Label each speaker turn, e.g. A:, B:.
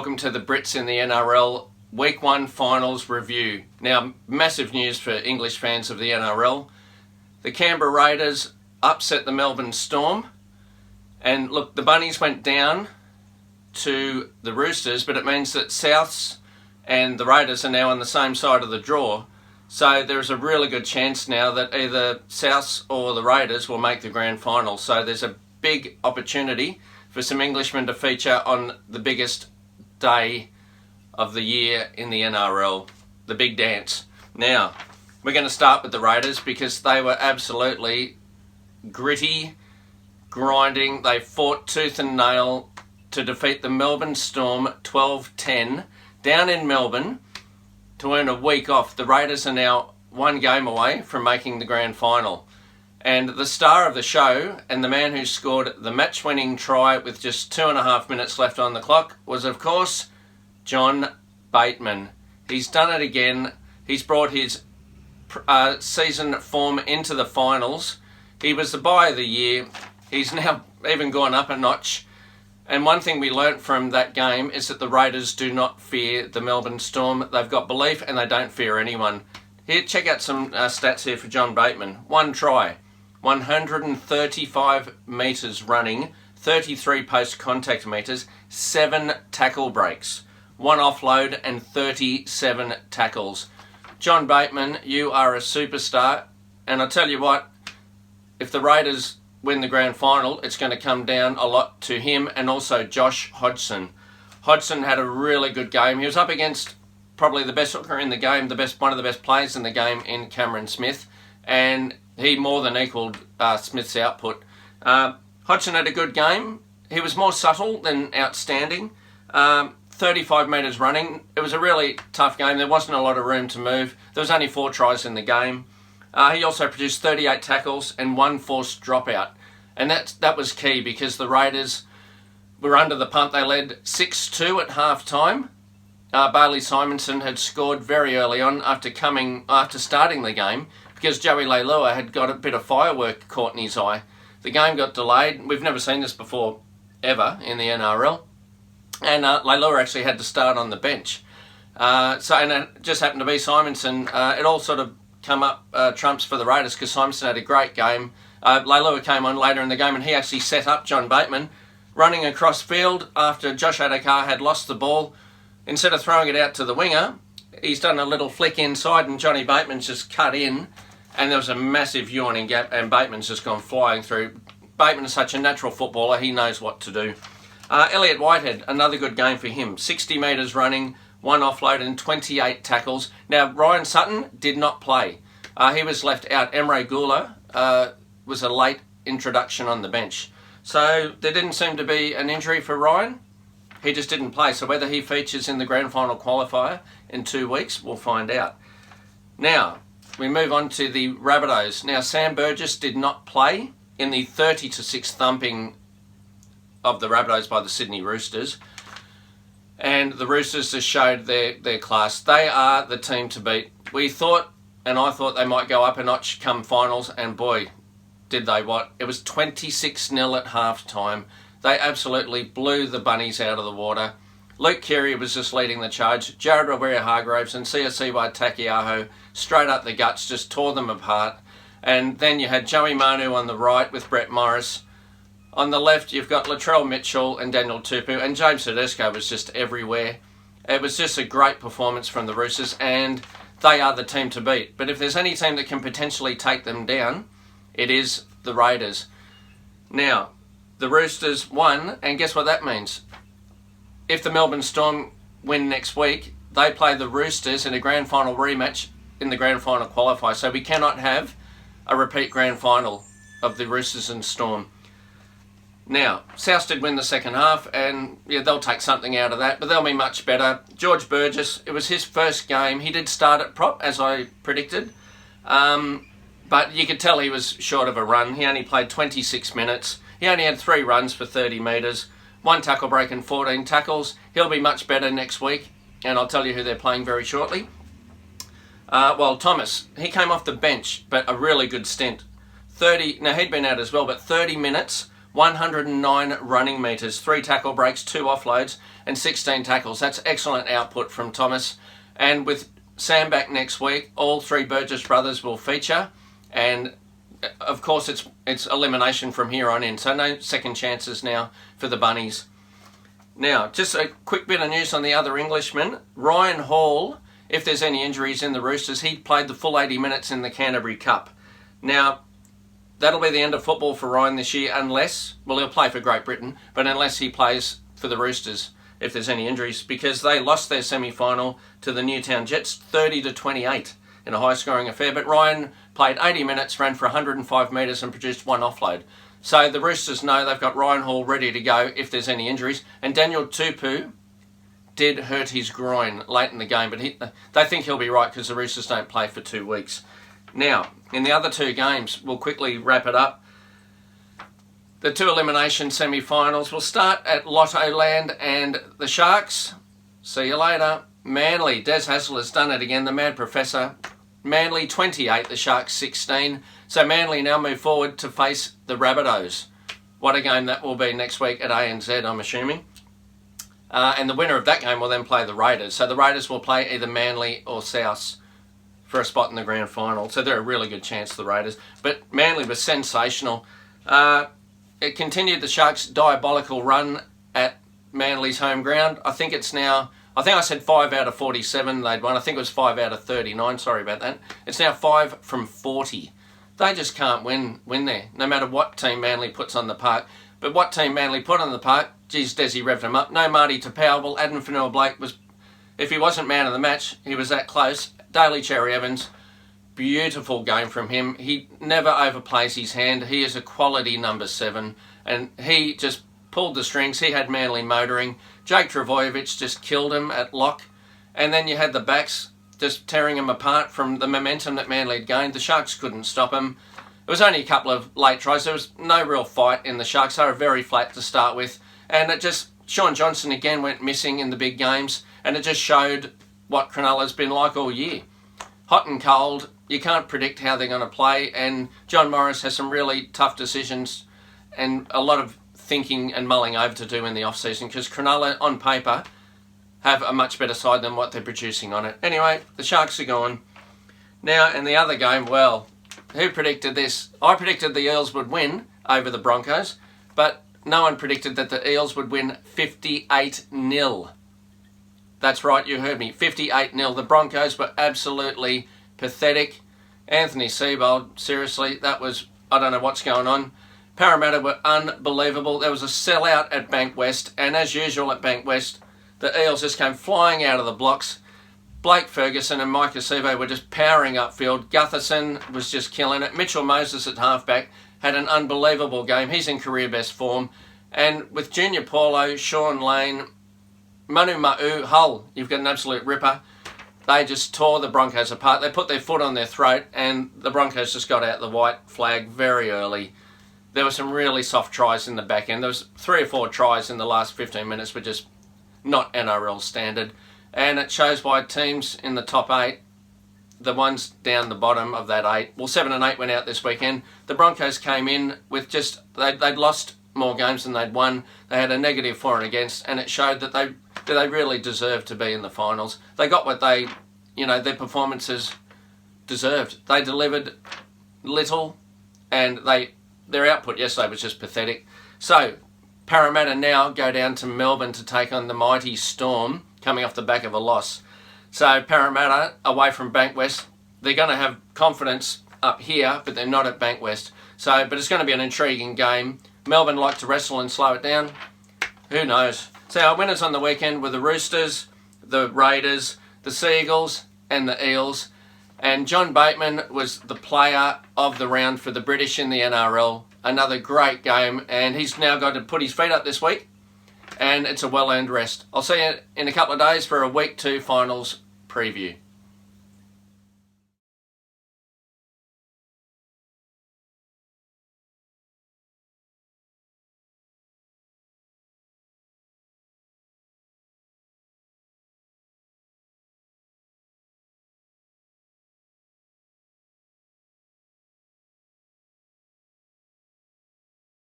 A: Welcome to the Brits in the NRL Week 1 Finals Review. Now, massive news for English fans of the NRL. The Canberra Raiders upset the Melbourne Storm. And look, the Bunnies went down to the Roosters, but it means that Souths and the Raiders are now on the same side of the draw. So there's a really good chance now that either Souths or the Raiders will make the grand final. So there's a big opportunity for some Englishmen to feature on the biggest day of the year in the NRL, the big dance. Now, we're going to start with the Raiders because they were absolutely gritty, grinding. They fought tooth and nail to defeat the Melbourne Storm 12-10 down in Melbourne to earn a week off. The Raiders are now one game away from making the grand final. And the star of the show and the man who scored the match-winning try with just 2.5 minutes left on the clock was, of course, John Bateman. He's done it again. He's brought his season form into the finals. He was the buy of the year. He's now even gone up a notch. And one thing we learnt from that game is that the Raiders do not fear the Melbourne Storm. They've got belief and they don't fear anyone. Here, check out some stats here for John Bateman. 1 try. 135 metres running, 33 post-contact metres, 7 tackle breaks, 1 offload and 37 tackles. John Bateman, you are a superstar, and I tell you what, if the Raiders win the grand final, it's going to come down a lot to him and also Josh Hodgson. Hodgson had a really good game. He was up against probably the best hooker in the game, one of the best players in the game in Cameron Smith, and he more than equalled Smith's output. Hodgson had a good game. He was more subtle than outstanding. 35 metres running. It was a really tough game. There wasn't a lot of room to move. There was only 4 tries in the game. He also produced 38 tackles and 1 forced dropout. And that was key because the Raiders were under the pump. They led 6-2 at half-time. Bailey Simonson had scored very early on after starting the game, because Joey Leilua had got a bit of firework caught in his eye. The game got delayed. We've never seen this before, ever, in the NRL. And Leilua actually had to start on the bench. And it just happened to be Simonson. It all sort of come up trumps for the Raiders because Simonson had a great game. Leilua came on later in the game and he actually set up John Bateman running across field after Josh Adokar had lost the ball. Instead of throwing it out to the winger, he's done a little flick inside and Johnny Bateman's just cut in. And there was a massive yawning gap and Bateman's just gone flying through. Bateman is such a natural footballer, he knows what to do. Elliott Whitehead, another good game for him. 60 metres running, 1 offload and 28 tackles. Now, Ryan Sutton did not play. He was left out. Emre Gula was a late introduction on the bench. So there didn't seem to be an injury for Ryan. He just didn't play. So whether he features in the grand final qualifier in 2 weeks, we'll find out. Now, we move on to the Rabbitohs. Now, Sam Burgess did not play in the 30-6 thumping of the Rabbitohs by the Sydney Roosters. And the Roosters just showed their class. They are the team to beat. We thought, and I thought they might go up a notch come finals, and boy, did they what. It was 26-0 at half-time. They absolutely blew the Bunnies out of the water. Luke Keary was just leading the charge. Jared Waerea-Hargreaves and Siosiwa Takiaho straight up the guts, just tore them apart. And then you had Joey Manu on the right with Brett Morris. On the left, you've got Latrell Mitchell and Daniel Tupu, and James Tedesco was just everywhere. It was just a great performance from the Roosters, and they are the team to beat. But if there's any team that can potentially take them down, it is the Raiders. Now, the Roosters won, and guess what that means? If the Melbourne Storm win next week, they play the Roosters in a grand final rematch in the grand final qualifier. So we cannot have a repeat grand final of the Roosters and Storm. Now, South did win the second half, and yeah, they'll take something out of that, but they'll be much better. George Burgess, it was his first game. He did start at prop, as I predicted, but you could tell he was short of a run. He only played 26 minutes. He only had 3 runs for 30 metres. 1 tackle break and 14 tackles. He'll be much better next week, and I'll tell you who they're playing very shortly. Thomas, he came off the bench, but a really good stint. Now he'd been out as well, but 30 minutes, 109 running metres, 3 tackle breaks, 2 offloads and 16 tackles. That's excellent output from Thomas. And with Sam back next week, all 3 Burgess brothers will feature, and of course it's elimination from here on in, so no second chances now for the Bunnies. Now, just a quick bit of news on the other Englishman. Ryan Hall, if there's any injuries in the Roosters, he played the full 80 minutes in the Canterbury Cup. Now, that'll be the end of football for Ryan this year unless, well, he'll play for Great Britain, but unless he plays for the Roosters, if there's any injuries, because they lost their semi-final to the Newtown Jets 30-28 in a high-scoring affair. But Ryan played 80 minutes, ran for 105 metres and produced 1 offload. So the Roosters know they've got Ryan Hall ready to go if there's any injuries. And Daniel Tupou did hurt his groin late in the game, but they think he'll be right because the Roosters don't play for 2 weeks. Now, in the other 2 games, we'll quickly wrap it up. The 2 elimination semi-finals will start at Lotto Land and the Sharks. See you later. Manly, Des Hasler has done it again, the mad professor. Manly 28, the Sharks 16. So Manly now move forward to face the Rabbitohs. What a game that will be next week at ANZ, I'm assuming. And the winner of that game will then play the Raiders. So the Raiders will play either Manly or South for a spot in the grand final. So they're a really good chance, the Raiders. But Manly was sensational. It continued the Sharks' diabolical run at Manly's home ground. I think I said 5 out of 47 they'd won. I think it was 5 out of 39. Sorry about that. It's now 5 from 40. They just can't win there, no matter what team Manly puts on the park. But what team Manly put on the park, geez, Desi revved him up. No Marty Tapau. Well, Adam Fanua-Blake was, if he wasn't man of the match, he was that close. Daly Cherry-Evans, beautiful game from him. He never overplays his hand. He is a quality number 7, and he just pulled the strings. He had Manly motoring. Jake Travojevic just killed him at lock. And then you had the backs just tearing him apart from the momentum that Manly had gained. The Sharks couldn't stop him. It was only a couple of late tries. There was no real fight in the Sharks. They were very flat to start with. And Sean Johnson again went missing in the big games. And it just showed what Cronulla's been like all year. Hot and cold. You can't predict how they're going to play. And John Morris has some really tough decisions and a lot of thinking and mulling over to do in the off-season, because Cronulla, on paper, have a much better side than what they're producing on it. Anyway, the Sharks are gone. Now, in the other game, well, who predicted this? I predicted the Eels would win over the Broncos, but no one predicted that the Eels would win 58-0. That's right, you heard me, 58-0. The Broncos were absolutely pathetic. Anthony Seibold, seriously, that was, I don't know what's going on. Parramatta were unbelievable. There was a sellout at Bankwest, and as usual at Bankwest, the Eels just came flying out of the blocks. Blake Ferguson and Mike Acevo were just powering upfield. Gutherson was just killing it. Mitchell Moses at halfback had an unbelievable game. He's in career best form. And with Junior Paulo, Sean Lane, Manu Ma'u, Hull, you've got an absolute ripper. They just tore the Broncos apart. They put their foot on their throat, and the Broncos just got out the white flag very early. There were some really soft tries in the back end. There was 3 or 4 tries in the last 15 minutes, were just not NRL standard. And it shows by teams in the top 8, the ones down the bottom of that 8. Well, 7 and 8 went out this weekend. The Broncos came in with just, they'd lost more games than they'd won. They had a negative for and against, and it showed that they really deserved to be in the finals. They got what their performances deserved. They delivered little, and their output yesterday was just pathetic. So, Parramatta now go down to Melbourne to take on the mighty Storm, coming off the back of a loss. So, Parramatta, away from Bankwest, they're going to have confidence up here, but they're not at Bankwest. So, but it's going to be an intriguing game. Melbourne like to wrestle and slow it down. Who knows? So, our winners on the weekend were the Roosters, the Raiders, the Seagulls, and the Eels. And John Bateman was the player of the round for the British in the NRL. Another great game, and he's now got to put his feet up this week, and it's a well-earned rest. I'll see you in a couple of days for a Week 2 finals preview.